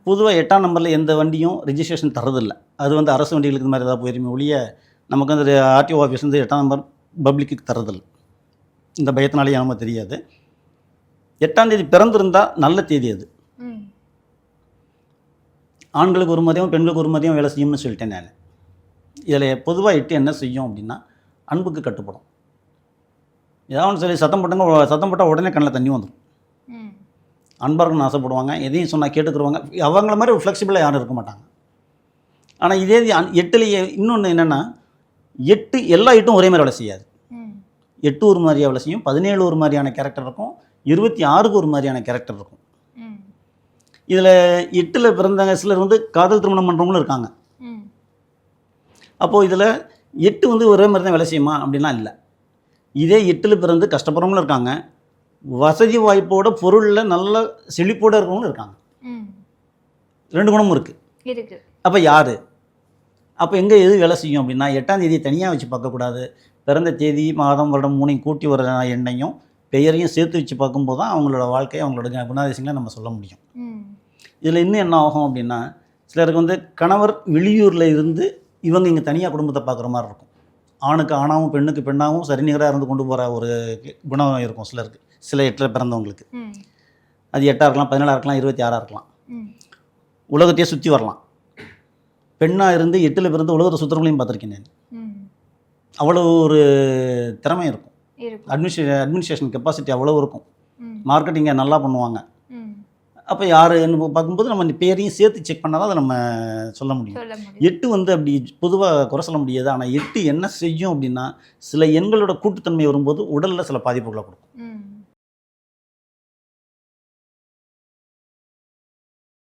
பொதுவாக 8ஆம் நம்பரில் எந்த வண்டியும் ரெஜிஸ்ட்ரேஷன் தரதில்லை. அது வந்து அரசு வண்டிகளுக்கு இந்த மாதிரி ஏதாவது போயிருமே ஒழிய நமக்கு வந்து ஆர்டிஓ ஆஃபீஸ் வந்து 8ஆம் நம்பர் பப்ளிக்கு தரதில்லை. இந்த பயத்தினாலேயே நம்ம தெரியாது. 8ஆம் தேதி பிறந்திருந்தால் நல்ல தேதி அது. ஆண்களுக்கு ஒரு மாதிரியும் பெண்களுக்கு ஒரு மாதிரியும் வேலை செய்யும்னு சொல்லிட்டேன் நான். இதில் பொதுவாக 8 என்ன செய்யும் அப்படின்னா அன்புக்கு கட்டுப்படும். ஏதாவது ஒன்று சொல்லி சத்தம் போட்டால் உடனே கண்ணில் தண்ணி வந்துடும். அன்பாக இருக்கணும்னு ஆசைப்படுவாங்க. எதையும் சொன்னால் கேட்டுக்குருவாங்க. அவங்கள மாதிரி ஒரு ஃப்ளெக்சிபிளாக யாரும் இருக்க மாட்டாங்க. ஆனால் இதே 8லேயே இன்னொன்று என்னென்னா 8 எல்லா 8ம் ஒரே மாதிரி வேலை செய்யாது. 8 ஒரு மாதிரியாக வேலை செய்யும், 17 ஒரு மாதிரியான கேரக்டர் இருக்கும், 26க்கு ஒரு மாதிரியான கேரக்டர் இருக்கும். இதில் 8ல் பிறந்தவங்க சிலர் வந்து காதல் திருமணம் பண்ணுறவங்களும் இருக்காங்க. அப்போது இதில் 8 வந்து ஒரே மாதிரி தான் வேலை செய்யுமா அப்படின்னா இல்லை. இதே 8ல் பிறந்து கஷ்டப்படுறவங்களும் இருக்காங்க, வசதி வாய்ப்போட பொருளில் நல்ல செழிப்போடு இருக்கிறவங்களும் இருக்காங்க. 2 குணமும் இருக்குது. அப்போ யார் அப்போ எங்கே எது வேலை செய்யும் அப்படின்னா 8ஆம் தேதியை தனியாக வச்சு பார்க்கக்கூடாது. பிறந்த தேதி மாதம் வருடம் 3 கூட்டி வர எண்ணையும் பெயரையும் சேர்த்து வச்சு பார்க்கும்போது தான் அவங்களோட வாழ்க்கையை அவங்களோட குணாதிசயங்களை நம்ம சொல்ல முடியும். இதில் இன்னும் என்ன ஆகும் அப்படின்னா சிலருக்கு வந்து கணவர் வெளியூரில் இருந்து இவங்க இங்கே தனியாக குடும்பத்தை பார்க்குற மாதிரி இருக்கும். ஆணுக்கு ஆணாகவும் பெண்ணுக்கு பெண்ணாகவும் சரிநிகராக இருந்து கொண்டு போகிற ஒரு குணம் இருக்கும் சிலருக்கு, சில 8ல் பிறந்தவங்களுக்கு. அது 8ஆக இருக்கலாம், 17ஆக இருக்கலாம், 26ஆக இருக்கலாம். உலகத்தையே சுற்றி வரலாம். பெண்ணாக இருந்து 8ல் பிறந்து உலகத்தை சுற்றுறவங்களையும் பார்த்துருக்கேன் நான். அவ்வளோ ஒரு திறமை இருக்கும். அட்மினிஸ்ட்ரேஷன் கெப்பாசிட்டி அவ்வளோ இருக்கும். மார்க்கெட்டிங்கை நல்லா பண்ணுவாங்க. அப்போ யாருன்னு பார்க்கும்போது நம்ம பேரையும் சேர்த்து செக் பண்ணால் தான் அதை நம்ம சொல்ல முடியும். 8 வந்து அப்படி பொதுவாக குறை சொல்ல முடியாது. ஆனால் 8 என்ன செய்யும் அப்படின்னா சில எண்களோட கூட்டுத்தன்மை வரும்போது உடலில் சில பாதிப்புகளை கொடுக்கும்.